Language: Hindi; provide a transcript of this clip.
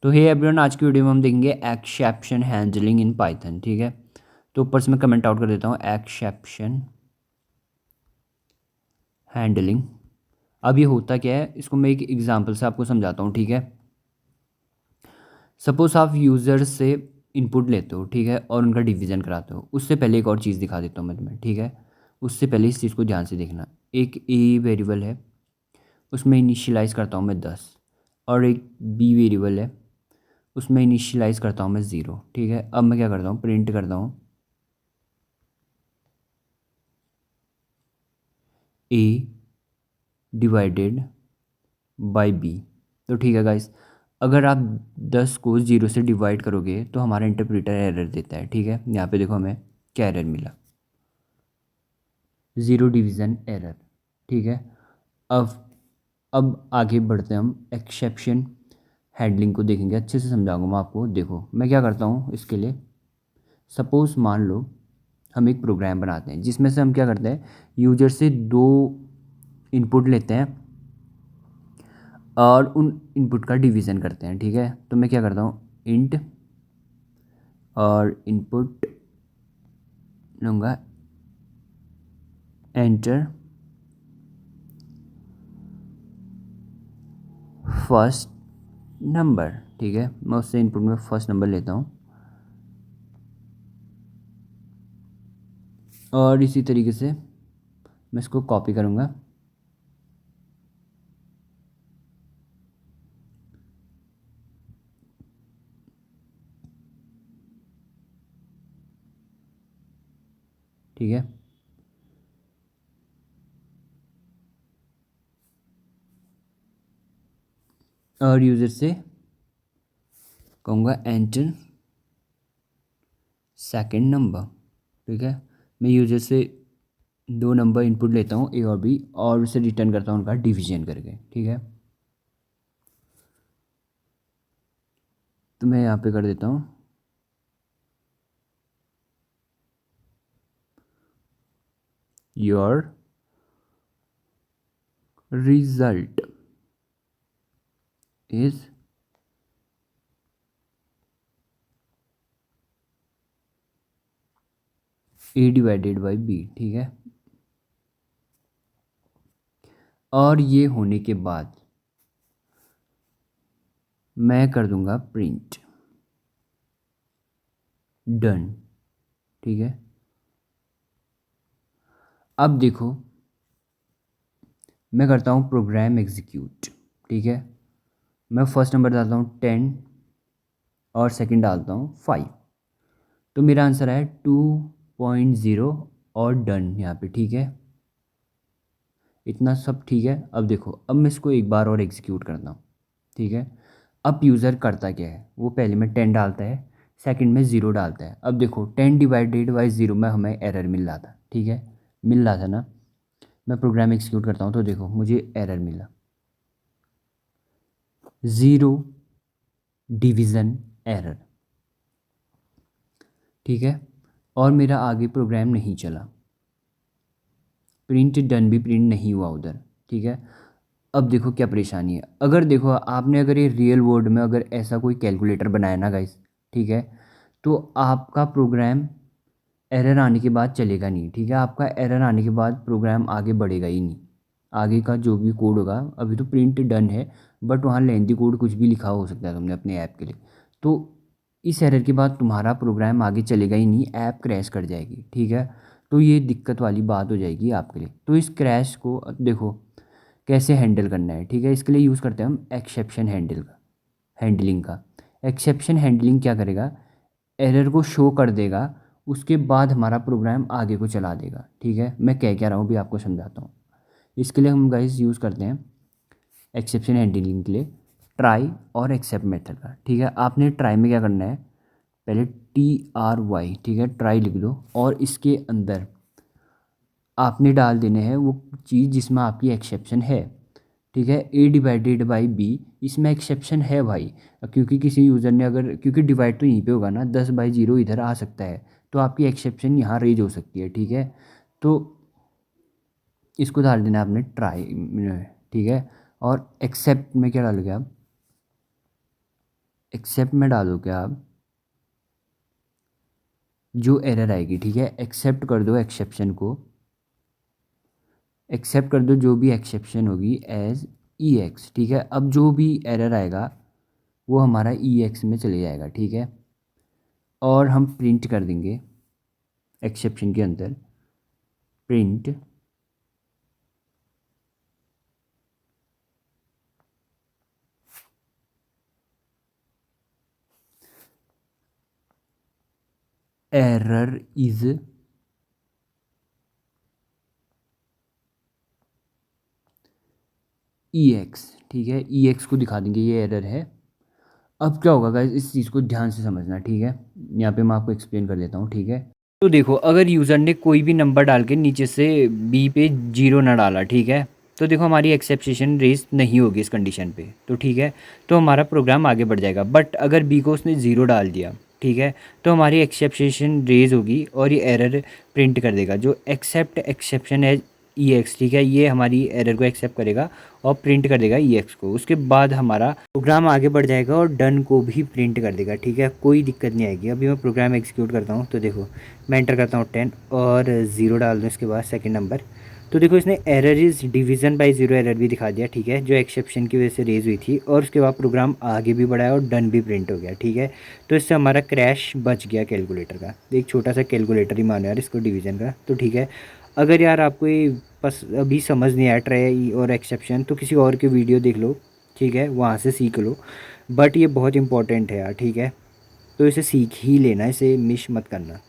तो हे एवरीवन, आज की वीडियो में हम देखेंगे एक्सेप्शन हैंडलिंग इन पाइथन। ठीक है, तो ऊपर से मैं कमेंट आउट कर देता हूँ, एक्सेप्शन हैंडलिंग। अब ये होता क्या है, इसको मैं एक एग्जांपल से आपको समझाता हूँ। ठीक है, सपोज आप यूज़र से इनपुट लेते हो, ठीक है, और उनका डिवीज़न कराते हो। उससे पहले एक और चीज़ दिखा देता हूँ मैं तुम्हें। ठीक है, उससे पहले इस चीज़ को ध्यान से देखना। एक ए वेरिएबल है, उसमें इनिशियलाइज़ करता हूँ मैं 10, और एक बी वेरिएबल है, उसमें इनिशियलाइज़ करता हूँ मैं 0। ठीक है, अब मैं क्या करता हूँ, प्रिंट करता हूँ ए डिवाइडेड बाई बी। तो ठीक है गाइस, अगर आप 10 को 0 से डिवाइड करोगे तो हमारा इंटरप्रेटर एरर देता है। ठीक है, यहाँ पे देखो हमें क्या एरर मिला, 0 डिवीज़न एरर। ठीक है, अब आगे बढ़ते हैं, हम एक्सेप्शन हैंडलिंग को देखेंगे। अच्छे से समझाऊंगा मैं आपको। देखो मैं क्या करता हूँ इसके लिए, सपोज़ मान लो हम एक प्रोग्राम बनाते हैं जिसमें से हम क्या करते हैं, यूजर से 2 इनपुट लेते हैं और उन इनपुट का डिवीज़न करते हैं। ठीक है, तो मैं क्या करता हूँ, इंट और इनपुट लूँगा एंटर फर्स्ट नंबर। ठीक है, मैं उससे इनपुट में फर्स्ट नंबर लेता हूँ, और इसी तरीके से मैं इसको कॉपी करूँगा। ठीक है, और यूज़र से कहूँगा एंटर सेकंड नंबर। ठीक है, मैं यूज़र से 2 नंबर इनपुट लेता हूँ, ए और बी, और उसे रिटर्न करता हूँ उनका डिवीजन करके। ठीक है, तो मैं यहाँ पे कर देता हूँ your result is A divided by B. ठीक है, और ये होने के बाद मैं कर दूंगा प्रिंट डन। ठीक है, अब देखो मैं करता हूँ प्रोग्राम एग्जीक्यूट। ठीक है, मैं फर्स्ट नंबर डालता हूँ 10 और सेकंड डालता हूँ 5, तो मेरा आंसर है 2.0 और डन यहाँ पे। ठीक है, इतना सब ठीक है। अब देखो, अब मैं इसको एक बार और एग्जीक्यूट करता हूँ। ठीक है, अब यूज़र करता क्या है, वो पहले में 10 डालता है, सेकंड में 0 डालता है। अब देखो 10 डिवाइडेड बाई 0 में हमें एरर मिल रहा था। ठीक है, मिल रहा था ना। मैं प्रोग्राम एग्जीक्यूट करता हूँ तो देखो मुझे एरर मिला, 0 डिवीज़न एरर। ठीक है, और मेरा आगे प्रोग्राम नहीं चला, प्रिंट डन भी प्रिंट नहीं हुआ उधर। ठीक है, अब देखो क्या परेशानी है। अगर देखो आपने अगर ये रियल वर्ल्ड में अगर ऐसा कोई कैलकुलेटर बनाया ना गाइस, ठीक है, तो आपका प्रोग्राम एरर आने के बाद चलेगा नहीं। ठीक है, आपका एरर आने के बाद प्रोग्राम आगे बढ़ेगा ही नहीं। आगे का जो भी कोड होगा, अभी तो प्रिंट डन है, बट वहाँ लेंथी कोड कुछ भी लिखा हो सकता है तुमने अपने ऐप के लिए। तो इस एरर के बाद तुम्हारा प्रोग्राम आगे चलेगा ही नहीं, ऐप क्रैश कर जाएगी। ठीक है, तो ये दिक्कत वाली बात हो जाएगी आपके लिए। तो इस क्रैश को देखो कैसे हैंडल करना है। ठीक है, इसके लिए यूज़ करते हैं हम एक्सेप्शन हैंडलिंग का। एक्सेप्शन हैंडलिंग क्या करेगा, एरर को शो कर देगा, उसके बाद हमारा प्रोग्राम आगे को चला देगा। ठीक है, मैं क्या रहा हूँ भी आपको समझाता हूँ। इसके लिए हम गाइस यूज़ करते हैं एक्सेप्शन हैंडलिंग के लिए ट्राई और एक्सेप्ट मेथड का। ठीक है, आपने ट्राई में क्या करना है, पहले TRY, ठीक है, ट्राई लिख दो, और इसके अंदर आपने डाल देने हैं वो चीज़ जिसमें आपकी एक्सेप्शन है। ठीक है, ए डिवाइडेड बाई बी, इसमें एक्सेप्शन है भाई, क्योंकि किसी यूज़र ने अगर, क्योंकि डिवाइड तो यहीं पे होगा ना, 10/0 इधर आ सकता है, तो आपकी एक्सेप्शन यहाँ रेज हो सकती है। ठीक है, तो इसको डाल देना आपने ट्राई। ठीक है, और एक्सेप्ट में क्या डालोगे आप, एक्सेप्ट में डालो क्या आप, जो एरर आएगी, ठीक है, एक्सेप्ट कर दो एक्सेप्शन को, एक्सेप्ट कर दो जो भी एक्सेप्शन होगी एज ई एक्स, ठीक है। अब जो भी एरर आएगा वो हमारा ई एक्स में चले जाएगा, ठीक है। और हम प्रिंट कर देंगे एक्सेप्शन के अंदर, print error is E x, ठीक है। ई एक्स को दिखा देंगे ये एरर है। अब क्या होगा गाइस, इस चीज़ को ध्यान से समझना, ठीक है। यहाँ पे मैं आपको एक्सप्लेन कर देता हूँ, ठीक है। तो देखो, अगर यूज़र ने कोई भी नंबर डाल के नीचे से बी पे 0 ना डाला, ठीक है, तो देखो हमारी एक्सेप्शन रेज नहीं होगी इस कंडीशन पे, तो ठीक है, तो हमारा प्रोग्राम आगे बढ़ जाएगा। बट अगर बी को उसने 0 डाल दिया, ठीक है, तो हमारी एक्सेप्शन रेज होगी और ये एरर प्रिंट कर देगा, जो एक्सेप्ट एक्सेप्शन है ई एक्स, ठीक है, ये हमारी एरर को एक्सेप्ट करेगा और प्रिंट कर देगा ई एक्स को। उसके बाद हमारा प्रोग्राम आगे बढ़ जाएगा और डन को भी प्रिंट कर देगा, ठीक है, कोई दिक्कत नहीं आएगी। अभी मैं प्रोग्राम एग्जीक्यूट करता हूँ, तो देखो मैं एंटर करता हूँ 10 और 0 डाल दूँ इसके बाद सेकंड नंबर, तो देखो इसने error is division by 0 error भी दिखा दिया, ठीक है, जो एक्सेप्शन की वजह से रेज हुई थी। और उसके बाद प्रोग्राम आगे भी बढ़ाया और डन भी प्रिंट हो गया, ठीक है। तो इससे हमारा क्रैश बच गया कैलकुलेटर का। एक छोटा सा कैलकुलेटर ही मानो यार इसको, डिवीज़न का, तो ठीक है। अगर यार आपको ये बस अभी समझ नहीं आया ट्राई और एक्सेप्शन, तो किसी और की वीडियो देख लो, ठीक है, वहाँ से सीख लो। बट ये बहुत इंपॉर्टेंट है यार, ठीक है, तो इसे सीख ही लेना, इसे मिस मत करना।